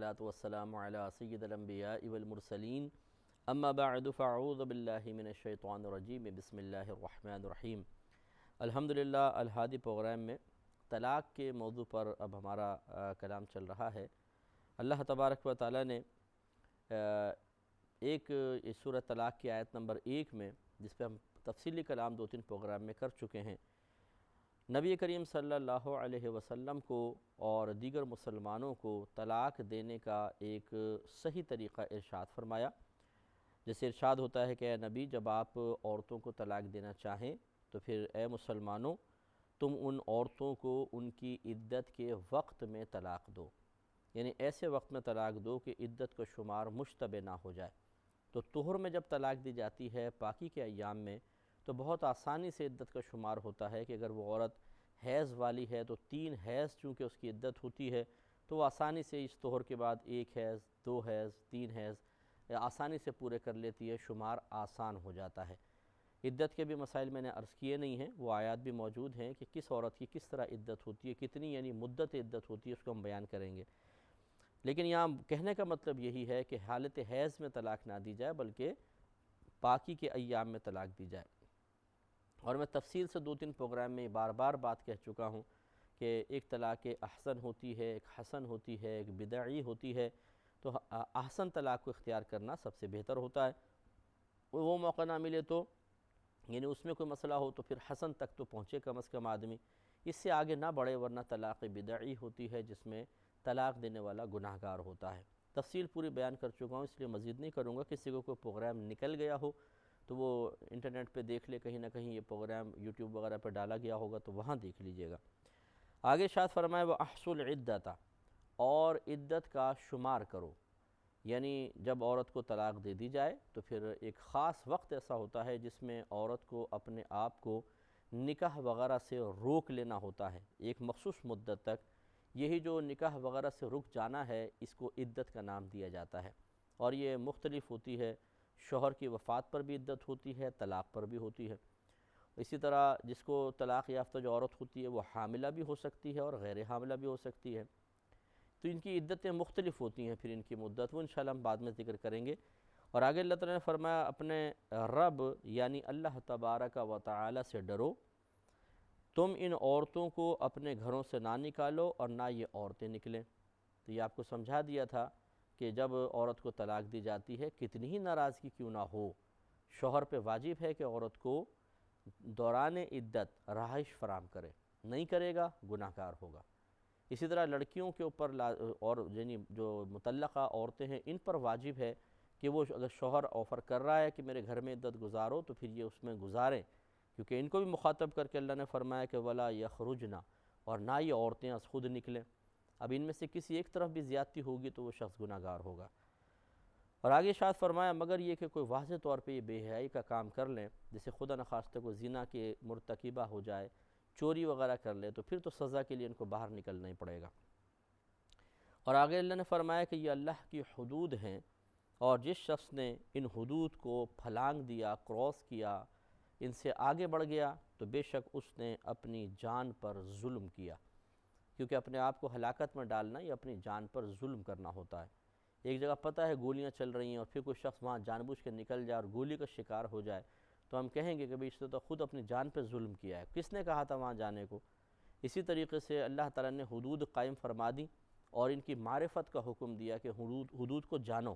والصلاة والسلام علی سید الانبیاء والمرسلین اما بعد فاعوذ باللہ من الشیطان الرجیم بسم اللہ الرحمن الرحیم۔ الحمدللہ الہادی پروگرام میں طلاق کے موضوع پر اب ہمارا کلام چل رہا ہے۔ اللہ تبارک و تعالیٰ نے ایک سورہ طلاق کی آیت نمبر 1 میں، جس پہ ہم تفصیلی کلام 2-3 پروگرام میں کر چکے ہیں، نبی کریم صلی اللہ علیہ وسلم کو اور دیگر مسلمانوں کو طلاق دینے کا ایک صحیح طریقہ ارشاد فرمایا۔ جیسے ارشاد ہوتا ہے کہ اے نبی، جب آپ عورتوں کو طلاق دینا چاہیں تو پھر اے مسلمانوں، تم ان عورتوں کو ان کی عدت کے وقت میں طلاق دو، یعنی ایسے وقت میں طلاق دو کہ عدت کا شمار مشتبہ نہ ہو جائے۔ تو طہر میں جب طلاق دی جاتی ہے پاکی کے ایام میں، تو بہت آسانی سے عدت کا شمار ہوتا ہے کہ اگر وہ عورت حیض والی ہے تو 3 حیض چونکہ اس کی عدت ہوتی ہے، تو وہ آسانی سے اس طہر کے بعد 1 حیض، 2 حیض، 3 حیض آسانی سے پورے کر لیتی ہے، شمار آسان ہو جاتا ہے۔ عدت کے بھی مسائل میں نے عرض کیے نہیں ہیں، وہ آیات بھی موجود ہیں کہ کس عورت کی کس طرح عدت ہوتی ہے، کتنی یعنی مدت عدت ہوتی ہے، اس کو ہم بیان کریں گے۔ لیکن یہاں کہنے کا مطلب یہی ہے کہ حالت حیض میں طلاق نہ دی جائے بلکہ پاکی کے ایام میں طلاق دی جائے۔ اور میں تفصیل سے 2-3 پروگرام میں بار بار بات کہہ چکا ہوں کہ ایک طلاق احسن ہوتی ہے، ایک حسن ہوتی ہے، ایک بدعی ہوتی ہے۔ تو احسن طلاق کو اختیار کرنا سب سے بہتر ہوتا ہے۔ وہ موقع نہ ملے تو یعنی اس میں کوئی مسئلہ ہو تو پھر حسن تک تو پہنچے کم از کم آدمی، اس سے آگے نہ بڑھے، ورنہ طلاق بدعی ہوتی ہے جس میں طلاق دینے والا گناہ گار ہوتا ہے۔ تفصیل پوری بیان کر چکا ہوں، اس لیے مزید نہیں کروں گا۔ کسی کو کوئی پروگرام نکل گیا ہو تو وہ انٹرنیٹ پہ دیکھ لے، کہیں نہ کہیں یہ پروگرام یوٹیوب وغیرہ پہ ڈالا گیا ہوگا تو وہاں دیکھ لیجئے گا۔ آگے ارشاد فرمایا وَأَحْصُوا الْعِدَّةَ، اور عدت کا شمار کرو، یعنی جب عورت کو طلاق دے دی جائے تو پھر ایک خاص وقت ایسا ہوتا ہے جس میں عورت کو اپنے آپ کو نکاح وغیرہ سے روک لینا ہوتا ہے ایک مخصوص مدت تک۔ یہی جو نکاح وغیرہ سے رک جانا ہے، اس کو عدت کا نام دیا جاتا ہے، اور یہ مختلف ہوتی ہے۔ شوہر کی وفات پر بھی عدت ہوتی ہے، طلاق پر بھی ہوتی ہے۔ اسی طرح جس کو طلاق یافتہ جو عورت ہوتی ہے وہ حاملہ بھی ہو سکتی ہے اور غیر حاملہ بھی ہو سکتی ہے، تو ان کی عدتیں مختلف ہوتی ہیں۔ پھر ان کی مدت وہ انشاءاللہ ہم بعد میں ذکر کریں گے۔ اور آگے اللہ تعالیٰ نے فرمایا اپنے رب یعنی اللہ تبارک و تعالی سے ڈرو، تم ان عورتوں کو اپنے گھروں سے نہ نکالو اور نہ یہ عورتیں نکلیں۔ تو یہ آپ کو سمجھا دیا تھا کہ جب عورت کو طلاق دی جاتی ہے، کتنی ہی ناراضگی کیوں نہ ہو، شوہر پہ واجب ہے کہ عورت کو دوران عدت رہائش فراہم کرے، نہیں کرے گا گناہ گار ہوگا۔ اسی طرح لڑکیوں کے اوپر اور یعنی جو مطلقہ عورتیں ہیں ان پر واجب ہے کہ وہ اگر شوہر آفر کر رہا ہے کہ میرے گھر میں عدت گزارو تو پھر یہ اس میں گزاریں، کیونکہ ان کو بھی مخاطب کر کے اللہ نے فرمایا کہ وَلَا يَخْرُجْنَا، اور نہ یہ عورتیں از خود نکلیں۔ اب ان میں سے کسی ایک طرف بھی زیادتی ہوگی تو وہ شخص گناہ گار ہوگا۔ اور آگے ارشاد فرمایا مگر یہ کہ کوئی واضح طور پہ یہ بے حیائی کا کام کر لیں، جیسے خدا نخواستہ کو زنا کے مرتکبہ ہو جائے، چوری وغیرہ کر لے، تو پھر تو سزا کے لیے ان کو باہر نکلنا ہی پڑے گا۔ اور آگے اللہ نے فرمایا کہ یہ اللہ کی حدود ہیں، اور جس شخص نے ان حدود کو پھلانگ دیا، کراس کیا، ان سے آگے بڑھ گیا، تو بے شک اس نے اپنی جان پر ظلم کیا، کیونکہ اپنے آپ کو ہلاکت میں ڈالنا یہ اپنی جان پر ظلم کرنا ہوتا ہے۔ ایک جگہ پتہ ہے گولیاں چل رہی ہیں اور پھر کوئی شخص وہاں جان بوجھ کے نکل جائے اور گولی کا شکار ہو جائے، تو ہم کہیں گے کہ بھئی اس نے تو خود اپنی جان پہ ظلم کیا ہے، کس نے کہا تھا وہاں جانے کو۔ اسی طریقے سے اللہ تعالیٰ نے حدود قائم فرما دی اور ان کی معرفت کا حکم دیا کہ حدود کو جانو،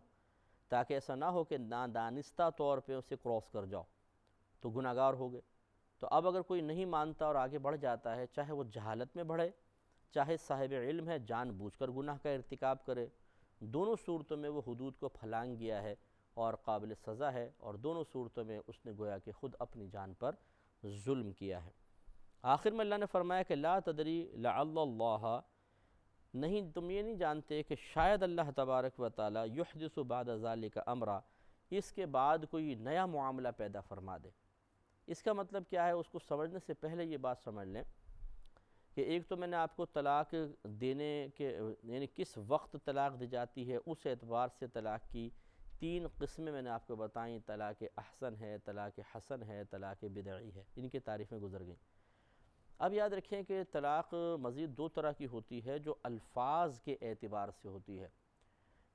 تاکہ ایسا نہ ہو کہ نادانستہ طور پہ اسے کراس کر جاؤ تو گناہ گار ہو گئے۔ تو اب اگر کوئی نہیں مانتا اور آگے بڑھ جاتا ہے، چاہے وہ جہالت میں بڑھے، چاہے صاحب علم ہے جان بوجھ کر گناہ کا ارتکاب کرے، دونوں صورتوں میں وہ حدود کو پھلانگ گیا ہے اور قابل سزا ہے، اور دونوں صورتوں میں اس نے گویا کہ خود اپنی جان پر ظلم کیا ہے۔ آخر میں اللہ نے فرمایا کہ لا تدری لعل اللہ، نہیں تم یہ نہیں جانتے کہ شاید اللہ تبارک و تعالی یحدث بعد ذالک امرا، اس کے بعد کوئی نیا معاملہ پیدا فرما دے۔ اس کا مطلب کیا ہے، اس کو سمجھنے سے پہلے یہ بات سمجھ لیں کہ ایک تو میں نے آپ کو طلاق دینے کے یعنی کس وقت طلاق دی جاتی ہے اس اعتبار سے طلاق کی 3 قسمیں میں نے آپ کو بتائیں، طلاق احسن ہے، طلاق حسن ہے، طلاق بدعی ہے، ان کی تعریفیں گزر گئیں۔ اب یاد رکھیں کہ طلاق مزید 2 طرح کی ہوتی ہے جو الفاظ کے اعتبار سے ہوتی ہے۔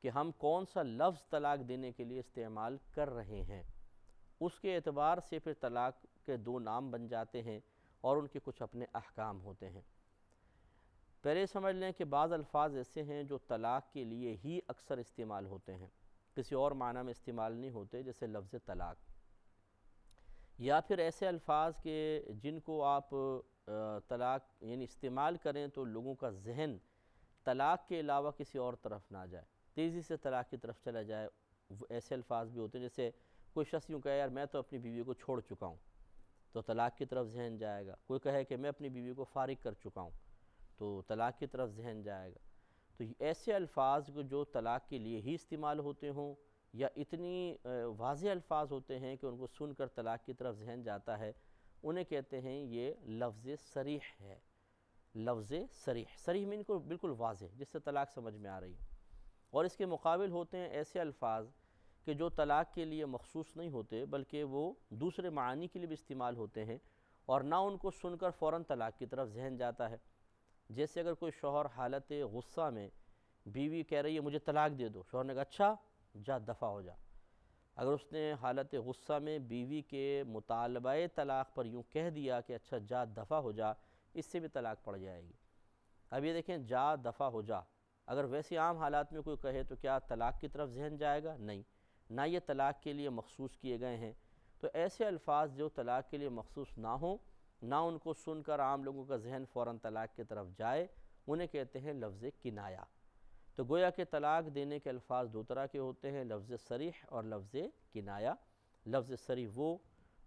کہ ہم کون سا لفظ طلاق دینے کے لیے استعمال کر رہے ہیں، اس کے اعتبار سے پھر طلاق کے دو نام بن جاتے ہیں اور ان کے کچھ اپنے احکام ہوتے ہیں۔ پہلے سمجھ لیں کہ بعض الفاظ ایسے ہیں جو طلاق کے لیے ہی اکثر استعمال ہوتے ہیں، کسی اور معنی میں استعمال نہیں ہوتے، جیسے لفظ طلاق، یا پھر ایسے الفاظ کے جن کو آپ طلاق یعنی استعمال کریں تو لوگوں کا ذہن طلاق کے علاوہ کسی اور طرف نہ جائے، تیزی سے طلاق کی طرف چلا جائے۔ ایسے الفاظ بھی ہوتے ہیں، جیسے کوئی شخص یوں کہے یار میں تو اپنی بیوی کو چھوڑ چکا ہوں، تو طلاق کی طرف ذہن جائے گا۔ کوئی کہے کہ میں اپنی بیوی کو فارغ کر چکا ہوں، تو طلاق کی طرف ذہن جائے گا۔ تو ایسے الفاظ جو طلاق کے لیے ہی استعمال ہوتے ہوں یا اتنی واضح الفاظ ہوتے ہیں کہ ان کو سن کر طلاق کی طرف ذہن جاتا ہے، انہیں کہتے ہیں یہ لفظ صریح ہے۔ لفظ صریح، صریح مین کو بالکل واضح، جس سے طلاق سمجھ میں آ رہی ہے۔ اور اس کے مقابل ہوتے ہیں ایسے الفاظ کہ جو طلاق کے لیے مخصوص نہیں ہوتے بلکہ وہ دوسرے معانی کے لیے بھی استعمال ہوتے ہیں، اور نہ ان کو سن کر فوراً طلاق کی طرف ذہن جاتا ہے۔ جیسے اگر کوئی شوہر حالت غصہ میں بیوی کہہ رہی ہے مجھے طلاق دے دو، شوہر نے کہا اچھا جا دفع ہو جا، اگر اس نے حالت غصہ میں بیوی کے مطالبہ طلاق پر یوں کہہ دیا کہ اچھا جا دفع ہو جا، اس سے بھی طلاق پڑ جائے گی۔ اب یہ دیکھیں جا دفع ہو جا، اگر ویسے عام حالات میں کوئی کہے تو کیا طلاق کی طرف ذہن جائے گا؟ نہیں، نہ یہ طلاق کے لیے مخصوص کیے گئے ہیں۔ تو ایسے الفاظ جو طلاق کے لیے مخصوص نہ ہوں، نہ ان کو سن کر عام لوگوں کا ذہن فوراً طلاق کی طرف جائے، انہیں کہتے ہیں لفظ کنایہ۔ تو گویا کہ طلاق دینے کے الفاظ دو طرح کے ہوتے ہیں، لفظ صریح اور لفظ کنایہ۔ لفظ صریح وہ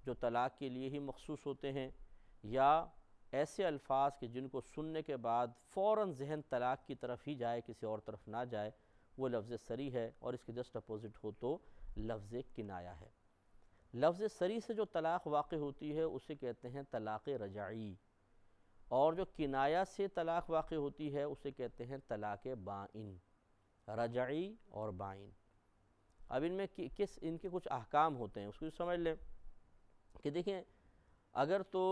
جو طلاق کے لیے ہی مخصوص ہوتے ہیں، یا ایسے الفاظ کہ جن کو سننے کے بعد فوراً ذہن طلاق کی طرف ہی جائے، کسی اور طرف نہ جائے، وہ لفظ صریح ہے، اور اس کے جسٹ اپوزٹ ہو تو لفظ کنایہ ہے۔ لفظ صریح سے جو طلاق واقع ہوتی ہے اسے کہتے ہیں طلاق رجعی، اور جو کنایہ سے طلاق واقع ہوتی ہے اسے کہتے ہیں طلاق بائن۔ رجعی اور بائن، اب ان میں ان کے کچھ احکام ہوتے ہیں، اس کو سمجھ لیں کہ دیکھیں اگر تو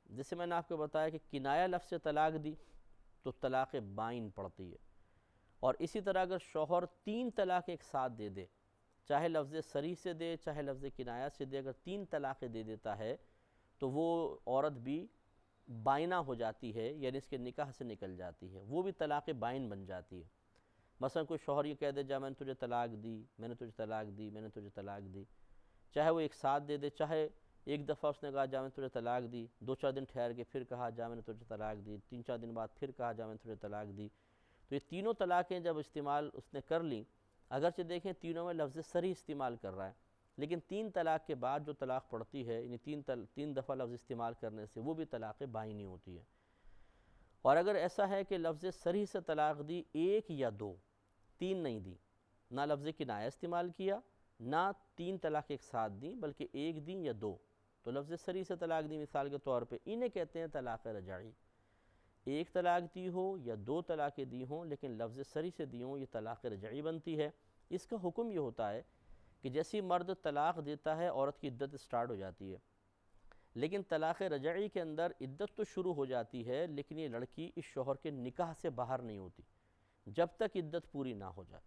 جیسے میں نے آپ کو بتایا کہ کنایہ لفظ سے طلاق دی تو طلاق بائن پڑتی ہے، اور اسی طرح اگر شوہر 3 طلاق ایک ساتھ دے دے، چاہے لفظ صریح سے دے چاہے لفظ کنایہ سے دے، اگر 3 طلاقیں دے دیتا ہے تو وہ عورت بھی بائنہ ہو جاتی ہے، یعنی اس کے نکاح سے نکل جاتی ہے، وہ بھی طلاق بائن بن جاتی ہے۔ مثلا کوئی شوہر یہ کہہ دے جا میں نے تجھے طلاق دی، میں نے تجھے طلاق دی، میں نے تجھے طلاق دی، چاہے وہ ایک ساتھ دے دے، چاہے ایک دفعہ اس نے کہا جا میں نے تجھے طلاق دی، 2-4 دن ٹھہر کے پھر کہا جا میں نے تجھے طلاق دی، 3-4 دن بعد پھر کہا جا میں نے تجھے طلاق دی، تو یہ تینوں طلاقیں جب استعمال اس نے کر لیں، اگرچہ دیکھیں تینوں میں لفظ صریح استعمال کر رہا ہے، لیکن 3 طلاق کے بعد جو طلاق پڑتی ہے، یعنی 3 دفعہ لفظ استعمال کرنے سے، وہ بھی طلاق بائنی ہوتی ہے۔ اور اگر ایسا ہے کہ لفظ صریح سے طلاق دی 1 یا 2، 3 نہیں دی، نہ لفظ کنایہ استعمال کیا، نہ 3 طلاق ایک ساتھ دیں بلکہ 1 دیں یا 2، تو لفظ صریح سے طلاق دی مثال کے طور پہ، انہیں کہتے ہیں طلاق رجعی۔ 1 طلاق دی ہو یا 2 طلاقیں دی ہوں لیکن لفظ صریح سے دی ہوں، یہ طلاق رجعی بنتی ہے۔ اس کا حکم یہ ہوتا ہے کہ جیسی مرد طلاق دیتا ہے عورت کی عدت سٹارٹ ہو جاتی ہے، لیکن طلاق رجعی کے اندر عدت تو شروع ہو جاتی ہے لیکن یہ لڑکی اس شوہر کے نکاح سے باہر نہیں ہوتی جب تک عدت پوری نہ ہو جائے۔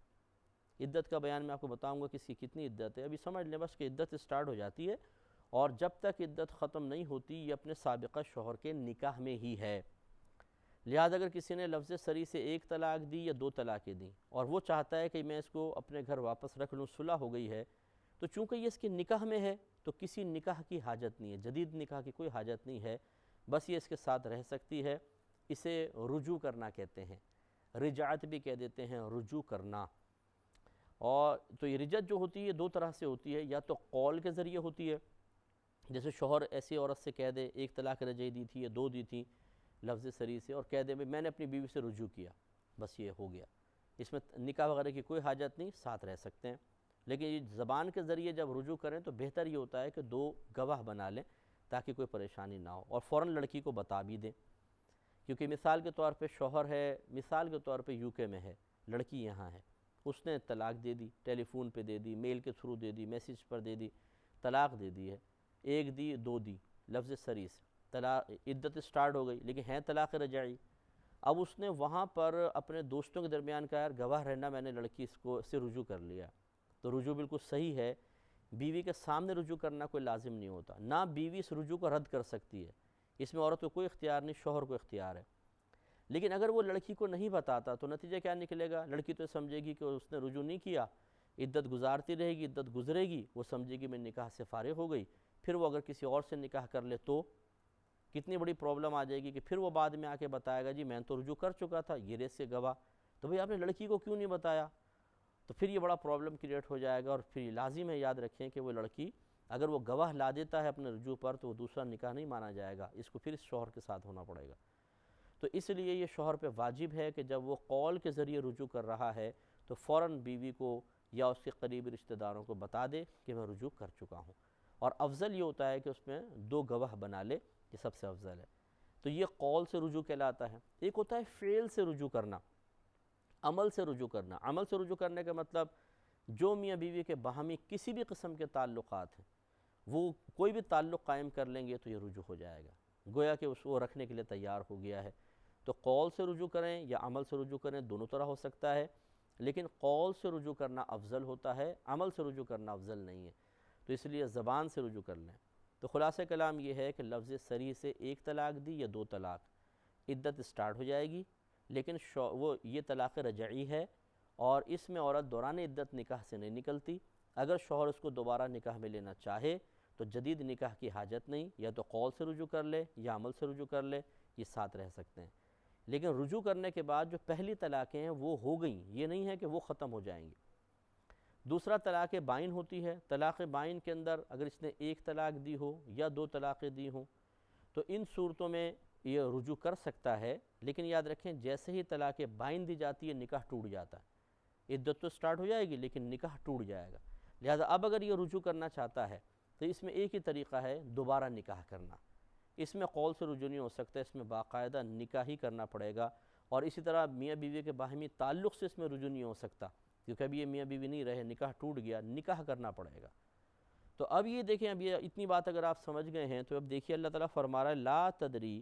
عدت کا بیان میں آپ کو بتاؤں گا کہ اس کی کتنی عدت ہے، ابھی سمجھ لیں بس کہ عدت سٹارٹ ہو جاتی ہے، اور جب تک عدت ختم نہیں ہوتی یہ اپنے سابقہ شوہر کے نکاح میں ہی ہے۔ لہذا اگر کسی نے لفظ صریح سے 1 طلاق دی یا 2 طلاقیں دیں اور وہ چاہتا ہے کہ میں اس کو اپنے گھر واپس رکھ لوں، صلح ہو گئی ہے، تو چونکہ یہ اس کے نکاح میں ہے تو کسی نکاح کی حاجت نہیں ہے، جدید نکاح کی کوئی حاجت نہیں ہے، بس یہ اس کے ساتھ رہ سکتی ہے۔ اسے رجوع کرنا کہتے ہیں، رجعت بھی کہہ دیتے ہیں، رجوع کرنا۔ اور تو یہ رجعت جو ہوتی ہے 2 طرح سے ہوتی ہے، یا تو قول کے ذریعے ہوتی ہے، جیسے شوہر ایسی عورت سے کہہ دے 1 طلاق رجعی دی تھی یا 2 دی تھی لفظ صریح سے، اور کہہ دے میں نے اپنی بیوی سے رجوع کیا، بس یہ ہو گیا، اس میں نکاح وغیرہ کی کوئی حاجت نہیں، ساتھ رہ سکتے ہیں۔ لیکن یہ زبان کے ذریعے جب رجوع کریں تو بہتر یہ ہوتا ہے کہ 2 گواہ بنا لیں تاکہ کوئی پریشانی نہ ہو، اور فوراً لڑکی کو بتا بھی دیں، کیونکہ مثال کے طور پہ شوہر ہے، مثال کے طور پہ UK میں ہے، لڑکی یہاں ہے، اس نے طلاق دے دی، ٹیلی فون پہ دے دی، میل کے تھرو دے دی، میسیج پر دے دی، طلاق دے دی ہے، 1 دی 2 دی لفظ صریح سے، طلاق عدت سٹارٹ ہو گئی لیکن ہے طلاق رجعی۔ اب اس نے وہاں پر اپنے دوستوں کے درمیان کہا یار گواہ رہنا میں نے لڑکی سے رجوع کر لیا، تو رجوع بالکل صحیح ہے، بیوی کے سامنے رجوع کرنا کوئی لازم نہیں ہوتا، نہ بیوی اس رجوع کو رد کر سکتی ہے، اس میں عورت کو کوئی اختیار نہیں، شوہر کو اختیار ہے۔ لیکن اگر وہ لڑکی کو نہیں بتاتا تو نتیجہ کیا نکلے گا؟ لڑکی تو سمجھے گی کہ اس نے رجوع نہیں کیا، عدت گزارتی رہے گی، عدت گزرے گی، وہ سمجھے گی میں نکاح سے فارغ ہو گئی، پھر وہ اگر کسی اور سے نکاح کر لے تو کتنی بڑی پرابلم آ جائے گی کہ پھر وہ بعد میں آ کے بتائے گا جی میں تو رجوع کر چکا تھا، یہ ریس کے گواہ، تو بھئی آپ نے لڑکی کو کیوں نہیں بتایا؟ تو پھر یہ بڑا پرابلم کریٹ ہو جائے گا، اور پھر یہ لازم ہے یاد رکھیں کہ وہ لڑکی اگر وہ گواہ لا دیتا ہے اپنے رجوع پر تو وہ دوسرا نکاح نہیں مانا جائے گا، اس کو پھر اس شوہر کے ساتھ ہونا پڑے گا۔ تو اس لیے یہ شوہر پہ واجب ہے کہ جب وہ قول کے ذریعے رجوع کر رہا ہے تو فوراً بیوی کو یا اس کے قریبی رشتہ داروں کو بتا دے کہ میں رجوع کر چکا ہوں، اور افضل یہ ہوتا ہے کہ اس میں 2 گواہ بنا لے، یہ سب سے افضل ہے۔ تو یہ قول سے رجوع کہلاتا ہے۔ ایک ہوتا ہے فعل سے رجوع کرنا، عمل سے رجوع کرنا۔ عمل سے رجوع کرنے کا مطلب جو میاں بیوی کے باہمی کسی بھی قسم کے تعلقات ہیں وہ کوئی بھی تعلق قائم کر لیں گے تو یہ رجوع ہو جائے گا، گویا کہ اس کو رکھنے کے لیے تیار ہو گیا ہے۔ تو قول سے رجوع کریں یا عمل سے رجوع کریں، دونوں طرح ہو سکتا ہے، لیکن قول سے رجوع کرنا افضل ہوتا ہے، عمل سے رجوع کرنا افضل نہیں ہے، تو اس لیے زبان سے رجوع کر لیں۔ تو خلاصہ کلام یہ ہے کہ لفظ صریح سے 1 طلاق دی یا 2 طلاق، عدت اسٹارٹ ہو جائے گی، لیکن وہ یہ طلاق رجعی ہے، اور اس میں عورت دوران عدت نکاح سے نہیں نکلتی۔ اگر شوہر اس کو دوبارہ نکاح میں لینا چاہے تو جدید نکاح کی حاجت نہیں، یا تو قول سے رجوع کر لے یا عمل سے رجوع کر لے، یہ ساتھ رہ سکتے ہیں۔ لیکن رجوع کرنے کے بعد جو پہلی طلاقیں ہیں وہ ہو گئیں، یہ نہیں ہے کہ وہ ختم ہو جائیں گی۔ دوسرا طلاق بائن ہوتی ہے۔ طلاق بائن کے اندر اگر اس نے 1 طلاق دی ہو یا 2 طلاقیں دی ہوں تو ان صورتوں میں یہ رجوع کر سکتا ہے، لیکن یاد رکھیں جیسے ہی طلاق بائن دی جاتی ہے نکاح ٹوٹ جاتا ہے، عدت تو سٹارٹ ہو جائے گی لیکن نکاح ٹوٹ جائے گا۔ لہذا اب اگر یہ رجوع کرنا چاہتا ہے تو اس میں ایک ہی طریقہ ہے، دوبارہ نکاح کرنا۔ اس میں قول سے رجوع نہیں ہو سکتا، اس میں باقاعدہ نکاح ہی کرنا پڑے گا، اور اسی طرح میاں بیوی کے باہمی تعلق سے اس میں رجوع نہیں ہو سکتا، کیونکہ اب یہ میاں بیوی نہیں رہے، نکاح ٹوٹ گیا، نکاح کرنا پڑے گا۔ تو اب یہ دیکھیں، اب یہ اتنی بات اگر آپ سمجھ گئے ہیں تو اب دیکھیے اللہ تعالیٰ فرما رہا ہے لا تدری،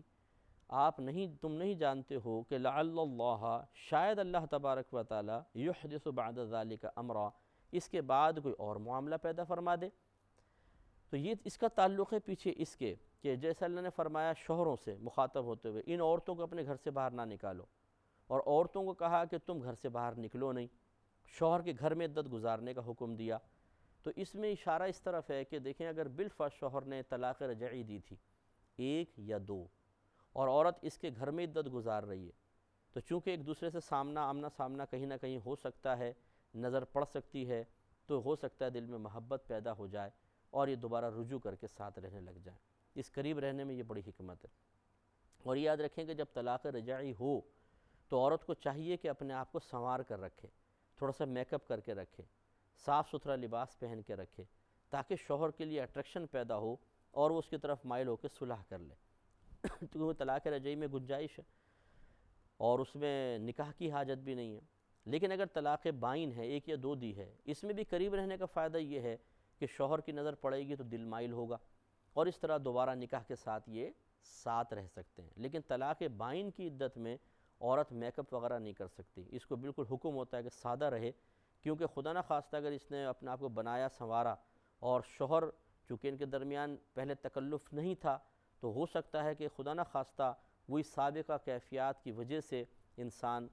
تم نہیں جانتے ہو کہ لعل اللہ، شاید اللہ تبارک و تعالیٰ یحدث بعد ذالک امرا، اس کے بعد کوئی اور معاملہ پیدا فرما دے۔ تو یہ اس کا تعلق ہے پیچھے اس کے کہ جیسا اللہ نے فرمایا شوہروں سے مخاطب ہوتے ہوئے ان عورتوں کو اپنے گھر سے باہر نہ نکالو، اور عورتوں کو کہا کہ تم گھر سے باہر نکلو نہیں، شوہر کے گھر میں عدت گزارنے کا حکم دیا۔ تو اس میں اشارہ اس طرف ہے کہ دیکھیں اگر بالفعل شوہر نے طلاق رجعی دی تھی 1 یا 2، اور عورت اس کے گھر میں عدت گزار رہی ہے، تو چونکہ ایک دوسرے سے آمنا سامنا کہیں نہ کہیں ہو سکتا ہے، نظر پڑ سکتی ہے، تو ہو سکتا ہے دل میں محبت پیدا ہو جائے اور یہ دوبارہ رجوع کر کے ساتھ رہنے لگ جائیں۔ اس قریب رہنے میں یہ بڑی حکمت ہے۔ اور یاد رکھیں کہ جب طلاق رجعی ہو تو عورت کو چاہیے کہ اپنے آپ کو سنوار کر رکھے، تھوڑا سا میک اپ کر کے رکھے، صاف ستھرا لباس پہن کے رکھے، تاکہ شوہر کے لیے اٹریکشن پیدا ہو اور وہ اس کی طرف مائل ہو کے صلح کر لے۔ کیونکہ طلاق رجعی میں گنجائش ہے اور اس میں نکاح کی حاجت بھی نہیں ہے۔ لیکن اگر طلاق بائن ہے 1 یا 2 دی ہے، اس میں بھی قریب رہنے کا فائدہ یہ ہے کہ شوہر کی نظر پڑے گی تو دل مائل ہوگا، اور اس طرح دوبارہ نکاح کے ساتھ یہ ساتھ رہ سکتے ہیں۔ لیکن طلاق بائن کی عدت میں عورت میک اپ وغیرہ نہیں کر سکتی، اس کو بالکل حکم ہوتا ہے کہ سادہ رہے، کیونکہ خدا نہ خواستہ اگر اس نے اپنے آپ کو بنایا سنوارا اور شوہر چونکہ ان کے درمیان پہلے تکلف نہیں تھا، تو ہو سکتا ہے کہ خدا نہ خواستہ وہی سابقہ کیفیات کی وجہ سے انسان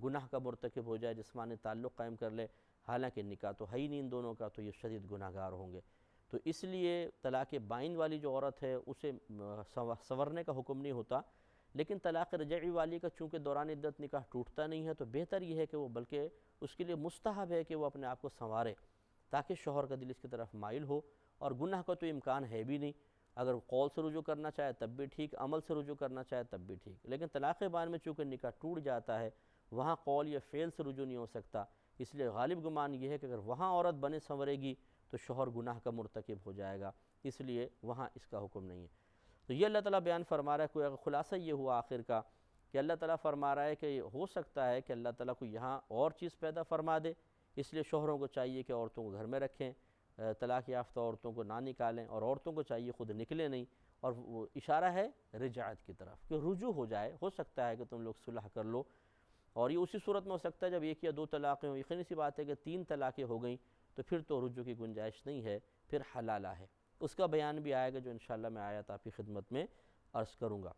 گناہ کا مرتکب ہو جائے، جسمانی تعلق قائم کر لے، حالانکہ نکاح تو ہے ہی نہیں ان دونوں کا، تو یہ شدید گناہ گار ہوں گے۔ تو اس لیے طلاق بائن والی جو عورت ہے اسے سنورنے کا حکم نہیں ہوتا، لیکن طلاق رجعی والی کا چونکہ دوران عدت نکاح ٹوٹتا نہیں ہے تو بہتر یہ ہے کہ وہ، بلکہ اس کے لیے مستحب ہے کہ وہ اپنے آپ کو سنوارے تاکہ شوہر کا دل اس کی طرف مائل ہو، اور گناہ کا تو امکان ہے بھی نہیں، اگر قول سے رجوع کرنا چاہے تب بھی ٹھیک، عمل سے رجوع کرنا چاہے تب بھی ٹھیک۔ لیکن طلاق بائن میں چونکہ نکاح ٹوٹ جاتا ہے وہاں قول یا فعل سے رجوع نہیں ہو سکتا، اس لیے غالب گمان یہ ہے کہ اگر وہاں عورت بنے سنورے گی تو شوہر گناہ کا مرتکب ہو جائے گا، اس لیے وہاں اس کا حکم نہیں ہے۔ تو یہ اللہ تعالیٰ بیان فرما رہا ہے، کوئی خلاصہ یہ ہوا آخر کا کہ اللہ تعالیٰ فرما رہا ہے کہ ہو سکتا ہے کہ اللہ تعالیٰ کو یہاں اور چیز پیدا فرما دے، اس لیے شوہروں کو چاہیے کہ عورتوں کو گھر میں رکھیں، طلاق یافتہ عورتوں کو نہ نکالیں، اور عورتوں کو چاہیے خود نکلیں نہیں، اور وہ اشارہ ہے رجعت کی طرف کہ رجوع ہو جائے، ہو سکتا ہے کہ تم لوگ صلح کر لو، اور یہ اسی صورت میں ہو سکتا ہے جب ایک یا دو طلاقیں ہوں۔ یقینی سی بات ہے کہ 3 طلاقیں ہو گئیں تو پھر تو رجوع کی گنجائش نہیں ہے، پھر حلالہ ہے۔ اس کا بیان بھی آئے گا جو انشاءاللہ میں آیات آپ کی خدمت میں عرض کروں گا۔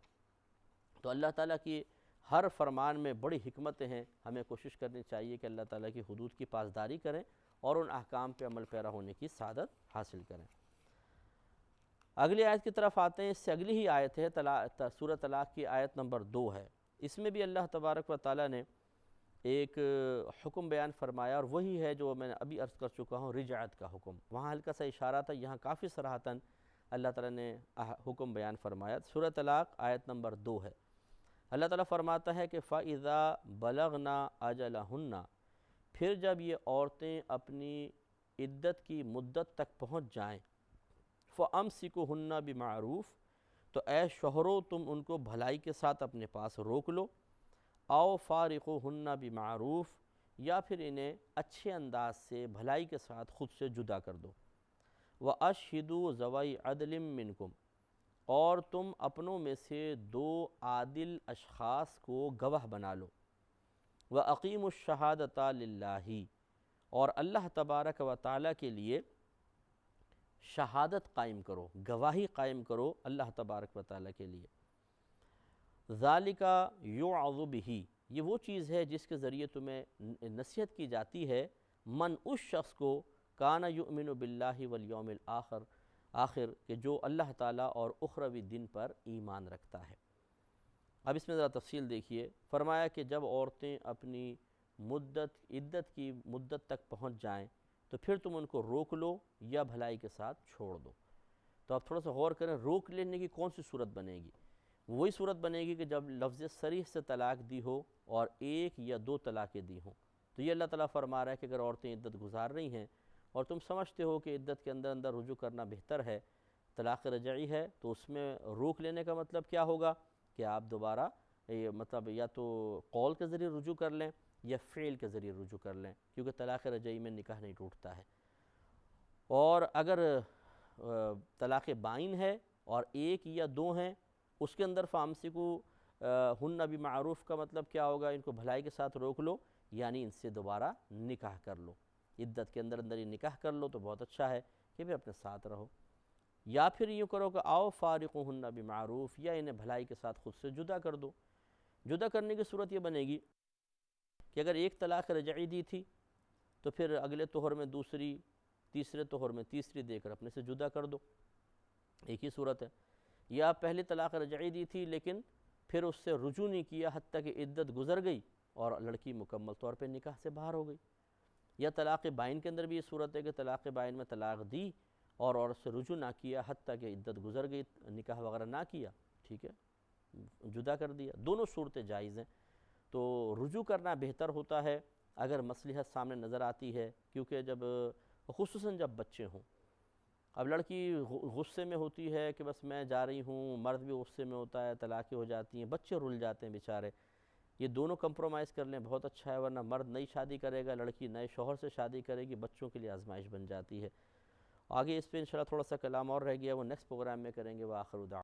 تو اللہ تعالیٰ کی ہر فرمان میں بڑی حکمتیں ہیں، ہمیں کوشش کرنی چاہیے کہ اللہ تعالیٰ کی حدود کی پاسداری کریں اور ان احکام پہ عمل پیرا ہونے کی سعادت حاصل کریں۔ اگلی آیت کی طرف آتے ہیں، اس سے اگلی ہی آیت ہے سورہ طلاق کی آیت نمبر 2 ہے۔ اس میں بھی اللہ تبارک و تعالیٰ نے ایک حکم بیان فرمایا، اور وہی ہے جو میں ابھی عرض کر چکا ہوں، رجعت کا حکم۔ وہاں ہلکا سا اشارہ تھا، یہاں کافی صراحتاً اللہ تعالیٰ نے حکم بیان فرمایا۔ سورہ طلاق آیت نمبر 2 ہے۔ اللہ تعالیٰ فرماتا ہے کہ فَإِذَا بَلَغْنَا أَجَلَهُنَّ، پھر جب یہ عورتیں اپنی عدت کی مدت تک پہنچ جائیں، فَأَمْسِكُوهُنَّ بِمَعْرُوف، تو اے شوہرو تم ان کو بھلائی کے ساتھ اپنے پاس روک لو، او فارقوهن بمعروف، یا پھر انہیں اچھے انداز سے بھلائی کے ساتھ خود سے جدا کر دو، وَأَشْهِدُوا ذَوَيْ عَدْلٍ مِّنْكُمْ، اور تم اپنوں میں سے 2 عادل اشخاص کو گواہ بنا لو، وَأَقِيمُوا الشَّهَادَةَ لِلَّهِ، اور اللہ تبارک و تعالیٰ کے لیے شہادت قائم کرو، گواہی قائم کرو اللہ تبارک و تعالیٰ کے لیے۔ ذَلِكَ يُعَظُ بِهِ، یہ وہ چیز ہے جس کے ذریعے تمہیں نصیحت کی جاتی ہے، من اس شخص کو کَانَ يُؤْمِنُ بِاللَّهِ وَالْيَوْمِ الْآخِرِ، آخر کہ جو اللہ تعالیٰ اور اخروی دن پر ایمان رکھتا ہے۔ اب اس میں ذرا تفصیل دیکھیے، فرمایا کہ جب عورتیں اپنی عدت کی مدت تک پہنچ جائیں تو پھر تم ان کو روک لو یا بھلائی کے ساتھ چھوڑ دو۔ تو آپ تھوڑا سا غور کریں، روک لینے کی کون سی صورت بنے گی؟ وہی صورت بنے گی کہ جب لفظ صریح سے طلاق دی ہو اور 1 یا 2 طلاقیں دی ہوں۔ تو یہ اللہ تعالیٰ فرما رہا ہے کہ اگر عورتیں عدت گزار رہی ہیں اور تم سمجھتے ہو کہ عدت کے اندر اندر رجوع کرنا بہتر ہے، طلاق رجعی ہے، تو اس میں روک لینے کا مطلب کیا ہوگا کہ آپ دوبارہ مطلب یا تو قول کے ذریعے رجوع کر لیں یا فعل کے ذریعے رجوع کر لیں، کیونکہ طلاق رجعی میں نکاح نہیں ٹوٹتا ہے۔ اور اگر طلاق بائن ہے اور 1 یا 2 ہیں، اس کے اندر فَأَمْسِكُوهُنَّ بِمَعْرُوف کا مطلب کیا ہوگا؟ ان کو بھلائی کے ساتھ روک لو، یعنی ان سے دوبارہ نکاح کر لو، عدت کے اندر اندر ہی نکاح کر لو تو بہت اچھا ہے کہ پھر اپنے ساتھ رہو۔ یا پھر یوں کرو کہ آؤ فارقوهن بمعروف، یا انہیں بھلائی کے ساتھ خود سے جدا کر دو۔ جدا کرنے کی صورت یہ بنے گی کہ اگر 1 طلاق رجعی دی تھی تو پھر اگلے طہر میں دوسری، تیسرے طہر میں تیسری دے کر اپنے سے جدا کر دو، ایک ہی صورت ہے۔ یا پہلی طلاق رجعی دی تھی لیکن پھر اس سے رجوع نہیں کیا حتیٰ کہ عدت گزر گئی اور لڑکی مکمل طور پہ نکاح سے باہر ہو گئی۔ یا طلاق بائن کے اندر بھی یہ صورت ہے کہ طلاق بائن میں طلاق دی اور عورت سے رجوع نہ کیا حتیٰ کہ عدت گزر گئی، نکاح وغیرہ نہ کیا، ٹھیک ہے، جدا کر دیا۔ دونوں صورتیں جائز ہیں۔ تو رجوع کرنا بہتر ہوتا ہے اگر مصلحت سامنے نظر آتی ہے، کیونکہ جب خصوصاً جب بچے ہوں۔ اب لڑکی غصے میں ہوتی ہے کہ بس میں جا رہی ہوں، مرد بھی غصے میں ہوتا ہے، طلاقیں ہو جاتی ہیں، بچے رل جاتے ہیں بیچارے۔ یہ دونوں کمپرومائز کر لیں بہت اچھا ہے، ورنہ مرد نئی شادی کرے گا، لڑکی نئے شوہر سے شادی کرے گی، بچوں کے لیے آزمائش بن جاتی ہے۔ آگے اس پہ انشاءاللہ تھوڑا سا کلام اور رہ گیا، وہ نیکسٹ پروگرام میں کریں گے۔ وآخر دعوانا